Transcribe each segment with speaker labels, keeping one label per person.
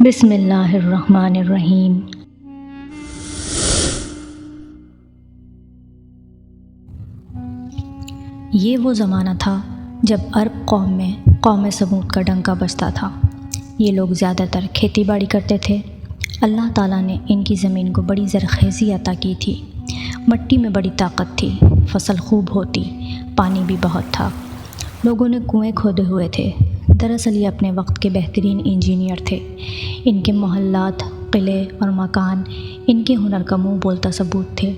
Speaker 1: بسم اللہ الرحمن الرحیم۔ یہ وہ زمانہ تھا جب عرب قوم میں قوم سمود کا ڈنکا بجتا تھا۔ یہ لوگ زیادہ تر کھیتی باڑی کرتے تھے۔ اللہ تعالیٰ نے ان کی زمین کو بڑی زرخیزی عطا کی تھی، مٹی میں بڑی طاقت تھی، فصل خوب ہوتی، پانی بھی بہت تھا۔ لوگوں نے کنویں کھودے ہوئے تھے۔ دراصل یہ اپنے وقت کے بہترین انجینئر تھے۔ ان کے محلات، قلعے اور مکان ان کے ہنر کا منہ بولتا ثبوت تھے۔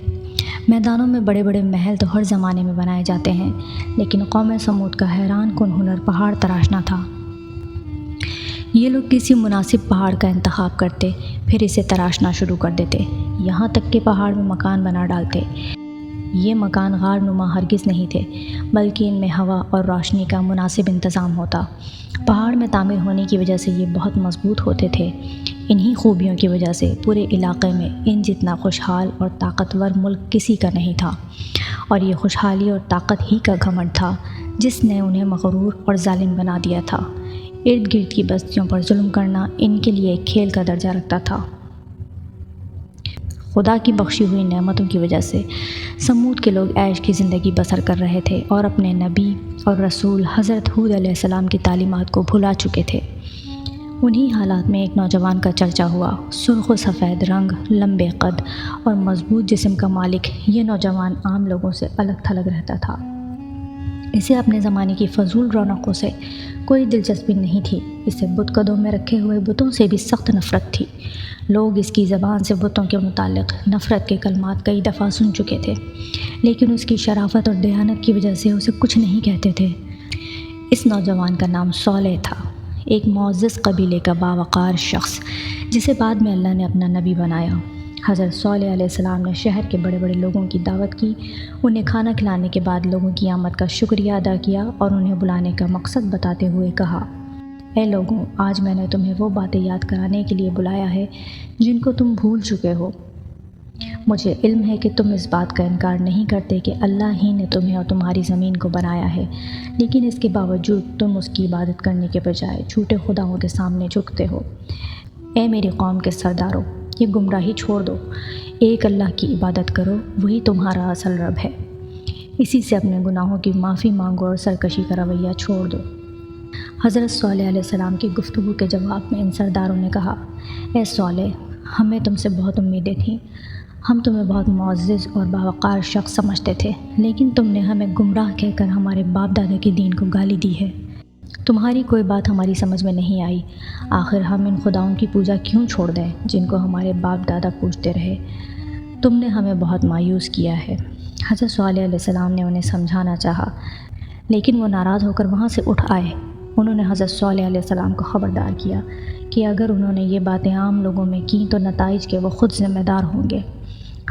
Speaker 1: میدانوں میں بڑے بڑے محل تو ہر زمانے میں بنائے جاتے ہیں، لیکن قوم سمود کا حیران کن ہنر پہاڑ تراشنا تھا۔ یہ لوگ کسی مناسب پہاڑ کا انتخاب کرتے، پھر اسے تراشنا شروع کر دیتے، یہاں تک کہ پہاڑ میں مکان بنا ڈالتے۔ یہ مکان غار نما ہرگز نہیں تھے، بلکہ ان میں ہوا اور روشنی کا مناسب انتظام ہوتا۔ پہاڑ میں تعمیر ہونے کی وجہ سے یہ بہت مضبوط ہوتے تھے۔ انہی خوبیوں کی وجہ سے پورے علاقے میں ان جتنا خوشحال اور طاقتور ملک کسی کا نہیں تھا، اور یہ خوشحالی اور طاقت ہی کا گھمنڈ تھا جس نے انہیں مغرور اور ظالم بنا دیا تھا۔ ارد گرد کی بستیوں پر ظلم کرنا ان کے لیے ایک کھیل کا درجہ رکھتا تھا۔ خدا کی بخشی ہوئی نعمتوں کی وجہ سے سمود کے لوگ عیش کی زندگی بسر کر رہے تھے اور اپنے نبی اور رسول حضرت ہود علیہ السلام کی تعلیمات کو بھلا چکے تھے۔ انہی حالات میں ایک نوجوان کا چرچا ہوا۔ سرخ و سفید رنگ، لمبے قد اور مضبوط جسم کا مالک یہ نوجوان عام لوگوں سے الگ تھلگ رہتا تھا۔ اسے اپنے زمانے کی فضول رونقوں سے کوئی دلچسپی نہیں تھی۔ اسے بت قدوں میں رکھے ہوئے بتوں سے بھی سخت نفرت تھی۔ لوگ اس کی زبان سے بتوں کے متعلق نفرت کے کلمات کئی دفعہ سن چکے تھے، لیکن اس کی شرافت اور دیانت کی وجہ سے اسے کچھ نہیں کہتے تھے۔ اس نوجوان کا نام صالح تھا، ایک معزز قبیلے کا باوقار شخص جسے بعد میں اللہ نے اپنا نبی بنایا۔ حضرت صالح علیہ السلام نے شہر کے بڑے بڑے لوگوں کی دعوت کی، انہیں کھانا کھلانے کے بعد لوگوں کی آمد کا شکریہ ادا کیا اور انہیں بلانے کا مقصد بتاتے ہوئے کہا، اے لوگوں، آج میں نے تمہیں وہ باتیں یاد کرانے کے لیے بلایا ہے جن کو تم بھول چکے ہو۔ مجھے علم ہے کہ تم اس بات کا انکار نہیں کرتے کہ اللہ ہی نے تمہیں اور تمہاری زمین کو بنایا ہے، لیکن اس کے باوجود تم اس کی عبادت کرنے کے بجائے جھوٹے خداؤں کے سامنے جھکتے ہو۔ اے میری قوم کے سرداروں، یہ گمراہی چھوڑ دو، ایک اللہ کی عبادت کرو، وہی تمہارا اصل رب ہے۔ اسی سے اپنے گناہوں کی معافی مانگو اور سرکشی کا رویہ چھوڑ دو۔ حضرت صالح علیہ السلام کی گفتگو کے جواب میں ان سرداروں نے کہا، اے صالح، ہمیں تم سے بہت امیدیں تھیں، ہم تمہیں بہت معزز اور باوقار شخص سمجھتے تھے، لیکن تم نے ہمیں گمراہ کہہ کر ہمارے باپ دادا کے دین کو گالی دی ہے۔ تمہاری کوئی بات ہماری سمجھ میں نہیں آئی۔ آخر ہم ان خداؤں کی پوجا کیوں چھوڑ دیں جن کو ہمارے باپ دادا پوجتے رہے؟ تم نے ہمیں بہت مایوس کیا ہے۔ حضرت صالح علیہ السلام نے انہیں سمجھانا چاہا، لیکن وہ ناراض ہو کر وہاں سے اٹھ آئے۔ انہوں نے حضرت صالح علیہ السلام کو خبردار کیا کہ اگر انہوں نے یہ باتیں عام لوگوں میں کیں تو نتائج کے وہ خود ذمہ دار ہوں گے۔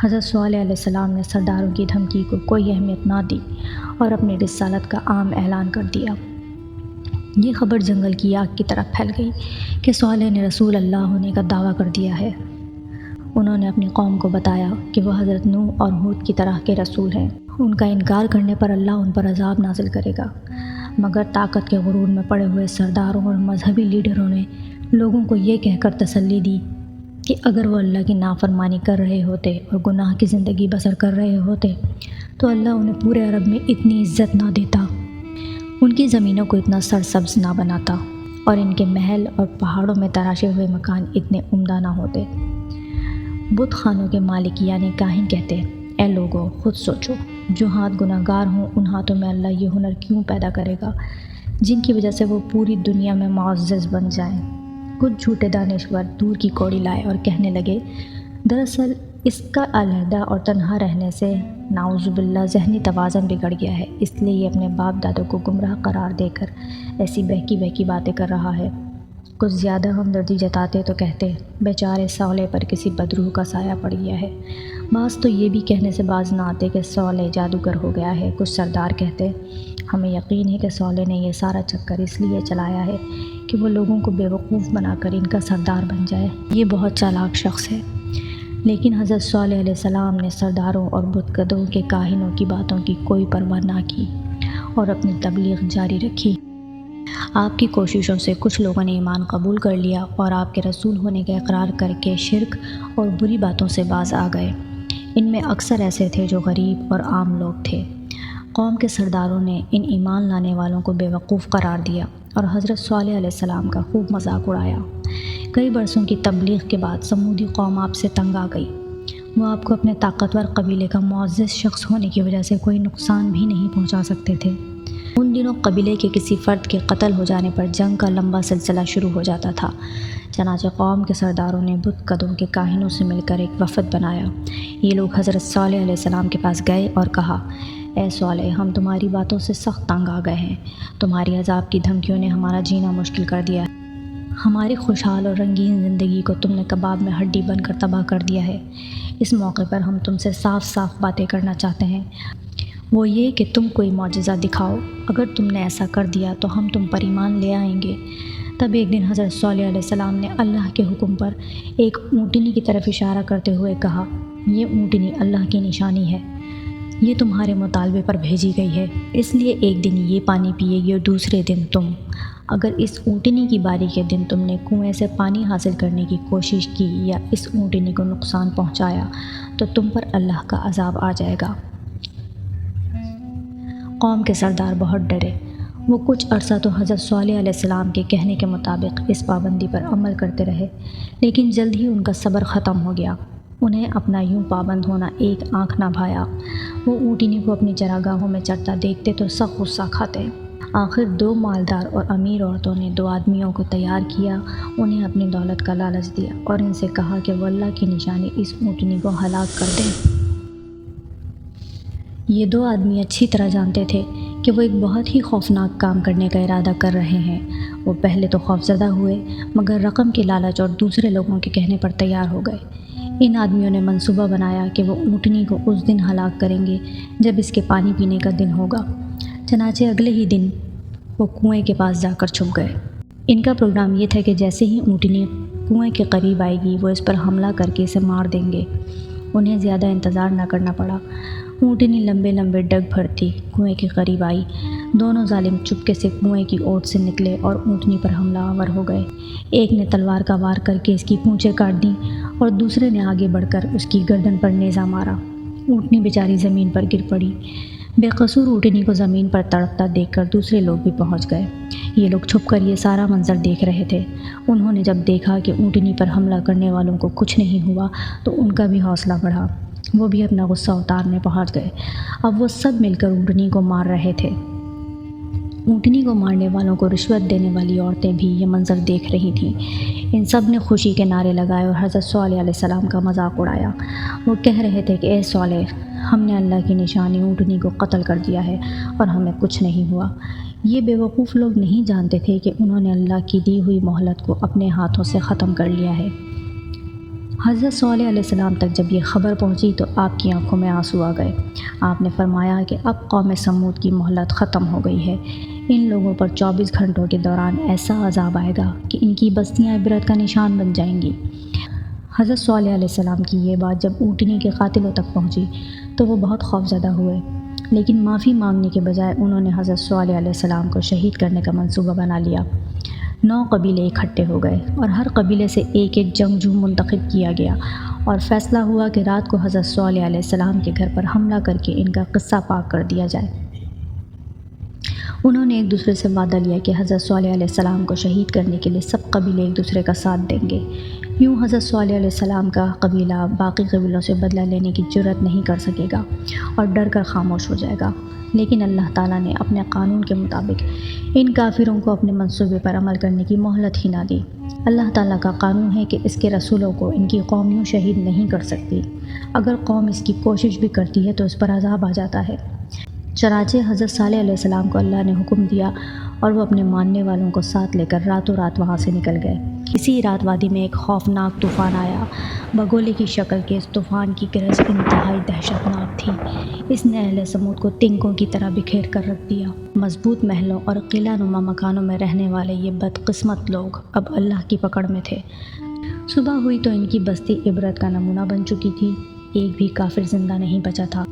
Speaker 1: حضرت صالح علیہ السلام نے سرداروں کی دھمکی کو کوئی اہمیت نہ دی اور اپنی رسالت کا عام اعلان کر دیا۔ یہ خبر جنگل کی آگ کی طرح پھیل گئی کہ صالح نے رسول اللہ ہونے کا دعویٰ کر دیا ہے۔ انہوں نے اپنی قوم کو بتایا کہ وہ حضرت نوح اور ہود کی طرح کے رسول ہیں، ان کا انکار کرنے پر اللہ ان پر عذاب نازل کرے گا۔ مگر طاقت کے غرور میں پڑے ہوئے سرداروں اور مذہبی لیڈروں نے لوگوں کو یہ کہہ کر تسلی دی کہ اگر وہ اللہ کی نافرمانی کر رہے ہوتے اور گناہ کی زندگی بسر کر رہے ہوتے تو اللہ انہیں پورے عرب میں اتنی عزت نہ دیتا، ان کی زمینوں کو اتنا سرسبز نہ بناتا، اور ان کے محل اور پہاڑوں میں تراشے ہوئے مکان اتنے عمدہ نہ ہوتے۔ بت خانوں کے مالک یعنی کاہن کہتے، اے لوگو، خود سوچو، جو ہاتھ گناہ گار ہوں ان ہاتھوں میں اللہ یہ ہنر کیوں پیدا کرے گا جن کی وجہ سے وہ پوری دنیا میں معزز بن جائیں۔ کچھ جھوٹے دانشور دور کی کوڑی لائے اور کہنے لگے، دراصل اس کا علیحدہ اور تنہا رہنے سے نعوذ باللہ ذہنی توازن بگڑ گیا ہے، اس لیے یہ اپنے باپ دادوں کو گمراہ قرار دے کر ایسی بہکی بہکی باتیں کر رہا ہے۔ کچھ زیادہ ہمدردی جتاتے تو کہتے، بیچارے صالح پر کسی بدروح کا سایہ پڑ گیا ہے۔ بعض تو یہ بھی کہنے سے باز نہ آتے کہ صالح جادوگر ہو گیا ہے۔ کچھ سردار کہتے، ہمیں یقین ہے کہ صالح نے یہ سارا چکر اس لیے چلایا ہے کہ وہ لوگوں کو بیوقوف بنا کر ان کا سردار بن جائے، یہ بہت چالاک شخص ہے۔ لیکن حضرت صالح علیہ السلام نے سرداروں اور بت قدوں کے کاہنوں کی باتوں کی کوئی پرواہ نہ کی اور اپنی تبلیغ جاری رکھی۔ آپ کی کوششوں سے کچھ لوگوں نے ایمان قبول کر لیا اور آپ کے رسول ہونے کا اقرار کر کے شرک اور بری باتوں سے باز آ گئے۔ ان میں اکثر ایسے تھے جو غریب اور عام لوگ تھے۔ قوم کے سرداروں نے ان ایمان لانے والوں کو بیوقوف قرار دیا اور حضرت صالح علیہ السلام کا خوب مذاق اڑایا۔ کئی برسوں کی تبلیغ کے بعد سمودی قوم آپ سے تنگ آ گئی۔ وہ آپ کو اپنے طاقتور قبیلے کا معزز شخص ہونے کی وجہ سے کوئی نقصان بھی نہیں پہنچا سکتے تھے۔ ان دنوں قبیلے کے کسی فرد کے قتل ہو جانے پر جنگ کا لمبا سلسلہ شروع ہو جاتا تھا۔ چنانچہ قوم کے سرداروں نے بت قدوں کے کاہنوں سے مل کر ایک وفد بنایا۔ یہ لوگ حضرت صالح علیہ السلام کے پاس گئے اور کہا، اے صالح، ہم تمہاری باتوں سے سخت تنگ آ گئے ہیں۔ تمہاری عذاب کی دھمکیوں نے ہمارا جینا مشکل کر دیا ہے۔ ہماری خوشحال اور رنگین زندگی کو تم نے کباب میں ہڈی بن کر تباہ کر دیا ہے۔ اس موقع پر ہم تم سے صاف صاف باتیں کرنا چاہتے ہیں، وہ یہ کہ تم کوئی معجزہ دکھاؤ۔ اگر تم نے ایسا کر دیا تو ہم تم پر ایمان لے آئیں گے۔ تب ایک دن حضرت صالح علیہ السلام نے اللہ کے حکم پر ایک اونٹنی کی طرف اشارہ کرتے ہوئے کہا، یہ اونٹنی اللہ کی نشانی ہے، یہ تمہارے مطالبے پر بھیجی گئی ہے، اس لیے ایک دن یہ پانی پیے گی اور دوسرے دن تم۔ اگر اس اونٹنی کی باری کے دن تم نے کنویں سے پانی حاصل کرنے کی کوشش کی یا اس اونٹنی کو نقصان پہنچایا تو تم پر اللہ کا عذاب آ جائے گا۔ قوم کے سردار بہت ڈرے۔ وہ کچھ عرصہ تو حضرت صالح علیہ السلام کے کہنے کے مطابق اس پابندی پر عمل کرتے رہے، لیکن جلد ہی ان کا صبر ختم ہو گیا۔ انہیں اپنا یوں پابند ہونا ایک آنکھ نہ بھایا۔ وہ اونٹنی کو اپنی چراگاہوں میں چرتا دیکھتے تو سخت غصہ کھاتے۔ آخر دو مالدار اور امیر عورتوں نے دو آدمیوں کو تیار کیا، انہیں اپنی دولت کا لالچ دیا اور ان سے کہا کہ وہ اللہ کی نشانی اس اونٹنی کو ہلاک کر دیں۔ یہ دو آدمی اچھی طرح جانتے تھے کہ وہ ایک بہت ہی خوفناک کام کرنے کا ارادہ کر رہے ہیں۔ وہ پہلے تو خوفزدہ ہوئے، مگر رقم کے لالچ اور دوسرے لوگوں کے کہنے پر تیار ہو گئے۔ ان آدمیوں نے منصوبہ بنایا کہ وہ اونٹنی کو اس دن ہلاک کریں گے جب اس کے پانی پینے کا دن ہوگا۔ چنانچہ اگلے ہی دن وہ کنویں کے پاس جا کر چھپ گئے۔ ان کا پروگرام یہ تھا کہ جیسے ہی اونٹنی کنویں کے قریب آئے گی وہ اس پر حملہ کر کے اسے مار دیں گے۔ انہیں زیادہ انتظار نہ کرنا پڑا۔ اونٹنی لمبے لمبے ڈگ بھرتی کنویں کے قریب آئی۔ دونوں ظالم چپکے سے کنویں کی اوٹ سے نکلے اور اونٹنی پر حملہ آور ہو گئے۔ ایک نے تلوار کا وار کر کے اس کی پونچھیں کاٹ دیں اور دوسرے نے آگے بڑھ کر اس کی گردن پر نیزہ مارا۔ اونٹنی بیچاری زمین پر گر پڑی۔ بے قصور اونٹنی کو زمین پر تڑپتا دیکھ کر دوسرے لوگ بھی پہنچ گئے۔ یہ لوگ چھپ کر یہ سارا منظر دیکھ رہے تھے۔ انہوں نے جب دیکھا کہ اونٹنی پر حملہ کرنے والوں کو کچھ نہیں ہوا تو ان کا بھی حوصلہ بڑھا۔ وہ بھی اپنا غصہ اتارنے پہنچ گئے۔ اب وہ سب مل کر اونٹنی کو مار رہے تھے۔ اونٹنی کو مارنے والوں کو رشوت دینے والی عورتیں بھی یہ منظر دیکھ رہی تھیں۔ ان سب نے خوشی کے نعرے لگائے اور حضرت صالح علیہ السلام کا مذاق اڑایا۔ وہ کہہ رہے تھے کہ اے صالح، ہم نے اللہ کی نشانی اونٹنی کو قتل کر دیا ہے اور ہمیں کچھ نہیں ہوا۔ یہ بیوقوف لوگ نہیں جانتے تھے کہ انہوں نے اللہ کی دی ہوئی مہلت کو اپنے ہاتھوں سے ختم کر لیا ہے۔ حضرت صالح علیہ السلام تک جب یہ خبر پہنچی تو آپ کی آنکھوں میں آنسو آ گئے۔ آپ نے فرمایا کہ اب قوم سمود کی مہلت ختم ہو گئی ہے۔ ان لوگوں پر 24 گھنٹوں کے دوران ایسا عذاب آئے گا کہ ان کی بستیاں عبرت کا نشان بن جائیں گی۔ حضرت صالح علیہ السلام کی یہ بات جب اونٹنی کے قاتلوں تک پہنچی تو وہ بہت خوفزدہ ہوئے، لیکن معافی مانگنے کے بجائے انہوں نے حضرت صالح علیہ السلام کو شہید کرنے کا منصوبہ بنا لیا۔ 9 قبیلے اکٹھے ہو گئے اور ہر قبیلے سے ایک ایک جنگجو منتخب کیا گیا اور فیصلہ ہوا کہ رات کو حضرت صالح علیہ السلام کے گھر پر حملہ کر کے ان کا قصہ پاک کر دیا جائے۔ انہوں نے ایک دوسرے سے وعدہ لیا کہ حضرت صالح علیہ السلام کو شہید کرنے کے لیے سب قبیلے ایک دوسرے کا ساتھ دیں گے۔ یوں حضرت صالح علیہ السلام کا قبیلہ باقی قبیلوں سے بدلہ لینے کی جرات نہیں کر سکے گا اور ڈر کر خاموش ہو جائے گا۔ لیکن اللہ تعالیٰ نے اپنے قانون کے مطابق ان کافروں کو اپنے منصوبے پر عمل کرنے کی مہلت ہی نہ دی۔ اللہ تعالیٰ کا قانون ہے کہ اس کے رسولوں کو ان کی قوم یوں شہید نہیں کر سکتی۔ اگر قوم اس کی کوشش بھی کرتی ہے تو اس پر عذاب آ جاتا ہے۔ چنانچہ حضرت صالح علیہ السلام کو اللہ نے حکم دیا اور وہ اپنے ماننے والوں کو ساتھ لے کر راتوں رات وہاں سے نکل گئے۔ اسی رات وادی میں ایک خوفناک طوفان آیا۔ بگولے کی شکل کے اس طوفان کی گرج انتہائی دہشت ناک تھی۔ اس نے اہل سمود کو تنکوں کی طرح بکھیر کر رکھ دیا۔ مضبوط محلوں اور قلعہ نما مکانوں میں رہنے والے یہ بدقسمت لوگ اب اللہ کی پکڑ میں تھے۔ صبح ہوئی تو ان کی بستی عبرت کا نمونہ بن چکی تھی۔ ایک بھی کافر زندہ نہیں بچا تھا۔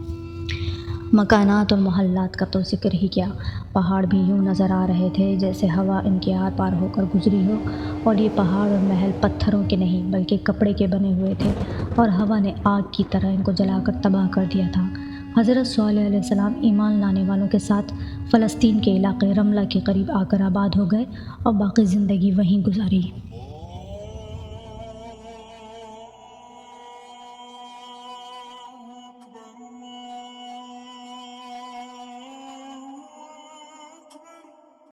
Speaker 1: مکانات اور محلات کا تو ذکر ہی کیا، پہاڑ بھی یوں نظر آ رہے تھے جیسے ہوا ان کے آر پار ہو کر گزری ہو، اور یہ پہاڑ اور محل پتھروں کے نہیں بلکہ کپڑے کے بنے ہوئے تھے، اور ہوا نے آگ کی طرح ان کو جلا کر تباہ کر دیا تھا۔ حضرت صالح علیہ السلام ایمان لانے والوں کے ساتھ فلسطین کے علاقے رملہ کے قریب آ کر آباد ہو گئے اور باقی زندگی وہیں گزاری۔